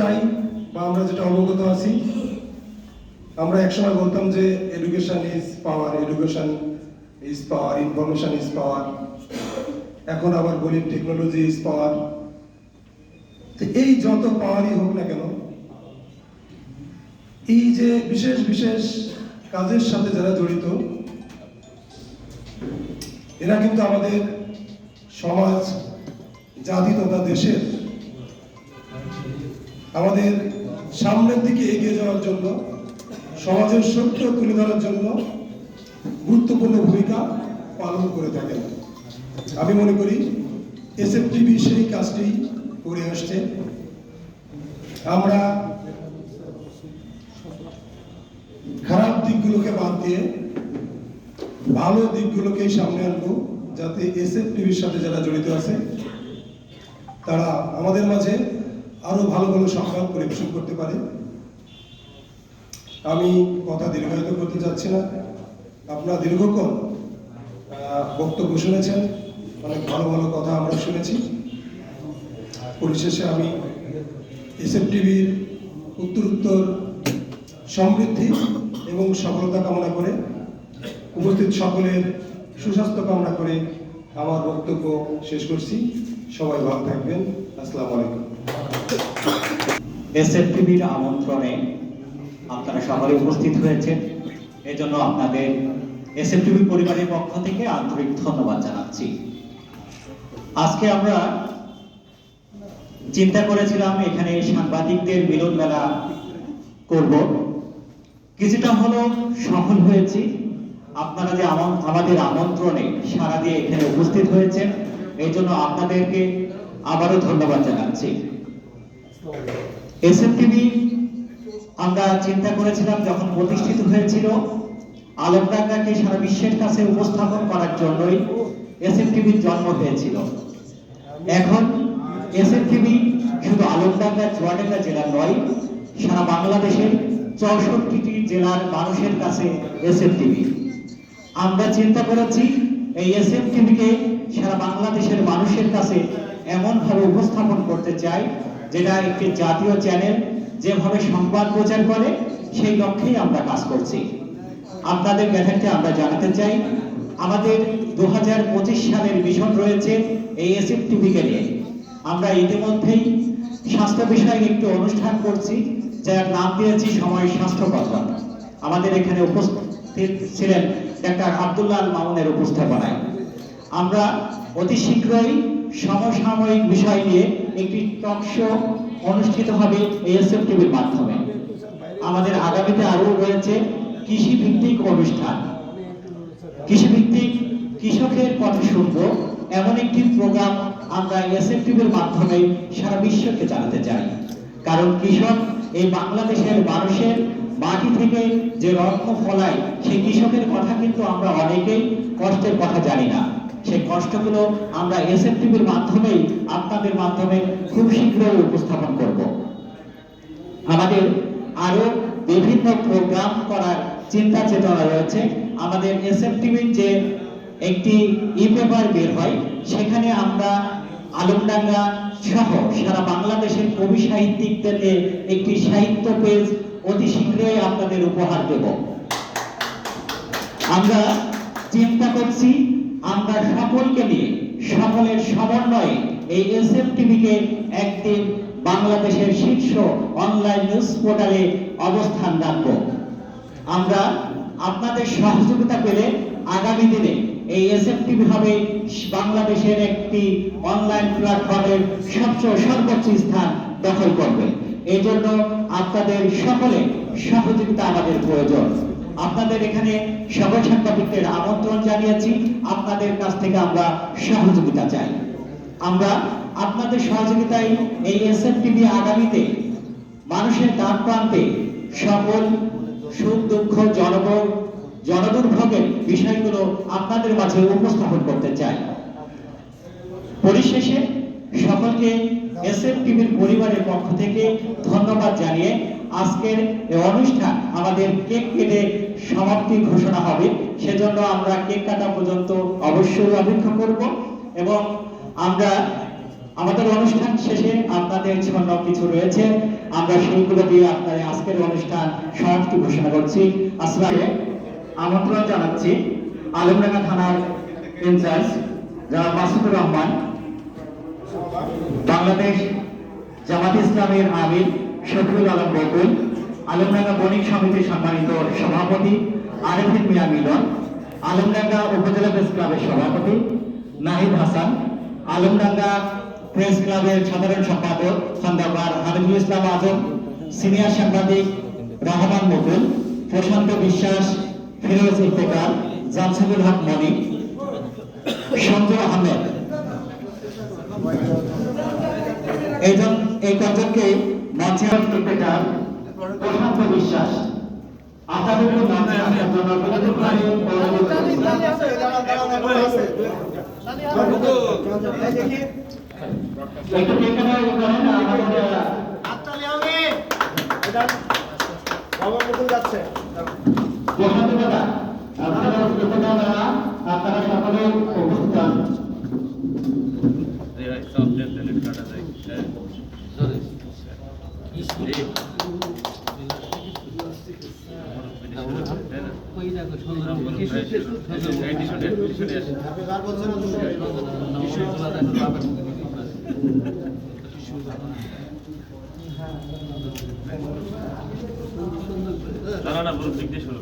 চাই বা আমরা যেটা অবগত আছি, আমরা একসময় বলতাম যে education is power, education is power, information is power. এখন আবার বলি টেকনোলজি ইজ পাওয়ার। এই যত পাওয়ারই হোক না কেন, এই যে বিশেষ বিশেষ কাজের সাথে যারা জড়িত, এরা কিন্তু আমাদের সমাজ, জাতি তথা দেশের আমাদের সামনের দিকে এগিয়ে যাওয়ার জন্য, সমাজের সত্য তুলে ধরার জন্য গুরুত্বপূর্ণ ভূমিকা পালন করে থাকেন। আমি মনে করি এসএফটিভি সেই কাজটি করে আসছে। আমরা খারাপ দিকগুলোকে বাদ দিয়ে ভালো দিকগুলোকেই সামনে আনবো, যাতে এসএফটিভির সাথে যারা জড়িত আছে তারা আমাদের মাঝে আরো ভালো ভালো সংবাদ পরিবেশন করতে পারে। আমি কথা দীর্ঘায়িত করতে চাচ্ছি না। আপনারা দীর্ঘক্ষণ বক্তব্য শুনেছেন, অনেক ভালো ভালো কথা আমরা শুনেছি। পরিশেষে আমি এসএফটিভির উত্তরোত্তর সমৃদ্ধি এবং সফলতা কামনা করে, উপস্থিত সকলের সুস্বাস্থ্য কামনা করে আমার বক্তব্য শেষ করছি। সবাই ভালো থাকবেন। আসসালামু আলাইকুম। এসএফটিভির আমন্ত্রণে আপনারা সকলে উপস্থিত হয়েছেন, এজন্য আপনাদের এসএফটিভি পরিবারের পক্ষ থেকে আন্তরিক ধন্যবাদ জানাচ্ছি। আজকে আমরা চিন্তা করেছিলাম এখানে সাংবাদিকদের মিলন মেলা করব, কিছুটা হলো সফল হয়েছি। আপনারা যে আমাদের আমন্ত্রণে সাড়া দিয়ে এখানে উপস্থিত হয়েছেন, এই জন্য আপনাদেরকে আবারও ধন্যবাদ জানাচ্ছি। এসএফটিভি আমরা চিন্তা করেছিলাম যখন প্রতিষ্ঠিত হয়েছিল, আলমডাঙ্গাকে সারা বিশ্বের কাছে উপস্থাপন করার জন্যই এসএফটিভির জন্ম হয়েছিল। এখন এসএফটিভি শুধু আলমডাঙ্গা চুয়াডাঙ্গা জেলার নয়, সারা বাংলাদেশের 64টি জেলার মানুষের কাছে এসএফটিভি। আমরা চিন্তা করেছি এই এসএফটিভিকে সারা বাংলাদেশের মানুষের কাছে এমনভাবে উপস্থাপন করতে চাই যেটা একটি জাতীয় চ্যানেল যেভাবে সংবাদ প্রচার করে, সেই লক্ষ্যেই আমরা কাজ করছি। আপনাদের জ্ঞাতার্থে আমরা জানাতে চাই, আমাদের 2025 সালের মিশন রয়েছে এই এসএফটিভিকে নিয়ে। আমরা ইতিমধ্যেই স্বাস্থ্য বিষয়ক একটি অনুষ্ঠান করছি, যার নাম দিয়েছি সময় স্বাস্থ্য কথন। আমাদের এখানে উপস্থিত ছিলেন ডাক্তার আব্দুল্লাহ আল মামুনের উপস্থাপনায়। আমরা অতি শীঘ্রই সমসাময়িক বিষয় নিয়ে একটি টক শো অনুষ্ঠিত হবে এই এসএফটিভির মাধ্যমে। আমাদের আগামীতে আরো রয়েছে কৃষি ভিত্তিক অনুষ্ঠান, কৃষি ভিত্তিক কৃষকের কথা শুনবো, এমন একটি প্রোগ্রাম আমরা এসএফটিভির মাধ্যমে সারা বিশ্বকে জানাতে চাই। কারণ কৃষক এই বাংলাদেশের মানুষের মাটি থেকে যে রত্ন ফলায়, সেই কৃষকের কথা কিন্তু আমরা অনেকেই কষ্টের কথা জানি না। সেই কষ্টগুলো আমরা এসএফটিভির মাধ্যমেই, আপনাদের মাধ্যমে খুব শীঘ্রই উপস্থাপন করব। আমাদের আরো বিভিন্ন প্রোগ্রাম করার চিন্তা চেতনা রয়েছে। আমাদের এসএফটিভির যে একটি ই-পেপার বের হয়, সেখানে আমরা আলমডাঙ্গা সহ সারা বাংলাদেশের কবি সাহিত্যিকদেরকে একটি সাহিত্য পেজ অতি শীঘ্রই আপনাদের উপহার দেব। আমরা চিন্তা করছি আমরা সকলকে নিয়ে, সকলের সমন্বয়ে এই এসএফটিভিকে একদিন বাংলাদেশের শীর্ষ অনলাইন নিউজ পোর্টালে অবস্থান রাখব। আমরা আপনাদের সহযোগিতা পেলে আগামী দিনে এই এসএফটিভি হবে বাংলাদেশের একটি অনলাইন প্ল্যাটফর্মের সবচেয়ে সর্বোচ্চ স্থান দখল করবে। এই জন্য আপনাদের সকলের সহযোগিতা আমাদের প্রয়োজন। আপনাদের এখানে সকল সাংবাদিকদের আমন্ত্রণ জানিয়েছি, আপনাদের কাছ থেকে আমরা সহযোগিতা চাই। আমরা আপনাদের সহযোগিতায় এই এসএফটিভি আগামীতে মানুষের দ্বার প্রান্তে সকল সুখ দুঃখ জনদুর্ভোগের বিষয়গুলো আপনাদের মাঝে উপস্থাপন করতে চাই। পরিশেষে সকলকে এসএফটিভির পরিবারের পক্ষ থেকে ধন্যবাদ জানিয়ে আজকের এই অনুষ্ঠান আমাদের কেক কেটে সমাপ্তি ঘোষণা হবে। সেজন্য আমরা কেক কাটা পর্যন্ত অবশ্যই অপেক্ষা করব এবং আমরা আমাদের অনুষ্ঠান শেষে আপনাদের জন্য কিছু রয়েছে, আমরা সেইগুলো দিয়ে আপনাদের আজকের অনুষ্ঠান সমাপ্তি ঘোষণা করছি। আসলে আমন্ত্রণ জানাচ্ছি আলমডাঙ্গা থানার ইনচার্জ জনাব মাসুদুর রহমান, বাংলাদেশ জামাত ইসলামের আমির শফিউল আলম বকুল, আলমডাঙ্গা বণিক সমিতির সম্মানিত সভাপতি আরেফিন মিয়া মিলন, আলমডাঙ্গা উপজেলা প্রেস ক্লাবের সভাপতি নাহিদ হাসান, আলমডাঙ্গা প্রেস ক্লাবের সাধারণ সম্পাদক খন্দকার হামিদুল ইসলাম আজম, সিনিয়র সাংবাদিক রহমান মুকুল, প্রশান্ত বিশ্বাস, ফিরোজ ইফতেখার, জামসুল হক মনি, সঞ্জু আহমেদ, এই কয়েকজনকে মঞ্চে ইফতেখার, প্রশান্ত বিশ্বাস আপনাদের মঞ্চে আসার জন্য বিনীতভাবে অনুরোধ করছি। একটু এখানে করেন আমাদের প্রশান্ত দাদা, আপনারা সকলে উপস্থিত হন। না পুরো দিক দিয়ে শুরু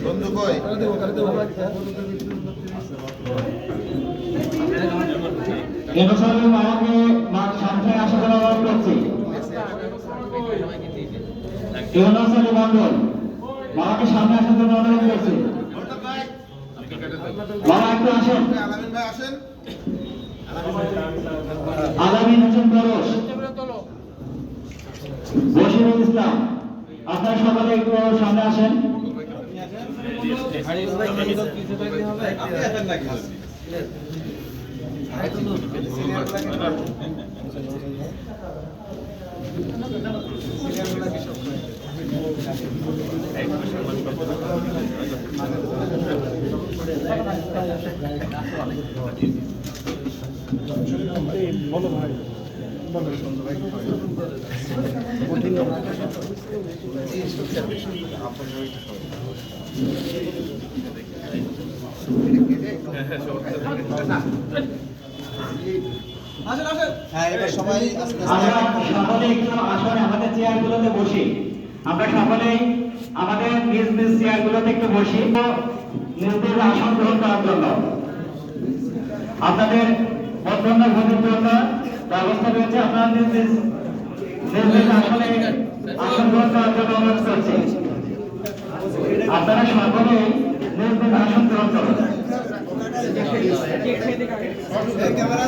বন্ধু কই এবছরের মামাকে সামনে আসা করা অনুরোধ করছি। ইউনুস আলী মন্ডল মামাকে সামনে আসার জন্য অনুরোধ করছি। মামা একটু আসেন। আলামিন ভাই আসেন। আলামিন হোসেন পরশ, বশিরুল ইসলাম, আপনারা সকলে একটু সামনে আসেন। হ্যাঁ এবার সবাই আস্তে আমরা সকলে একটু আসলে আমাদের চেয়ারগুলোতে বসি। আমরা সকলেই আমাদের নিজ নিজ চেয়ারগুলোতে একটু বসি, নিজেদের আসন গ্রহণ করার জন্য আপনাদের মধ্যাহ্ন ভোজের জন্য ব্যবস্থা রয়েছে। আপনারা নিজ নিজ আসনে আসন গ্রহণ করার জন্য অনুরোধ করছি। আপনারা সকলে নিজ নিজ আসন গ্রহণ করুন। ক্যামেরা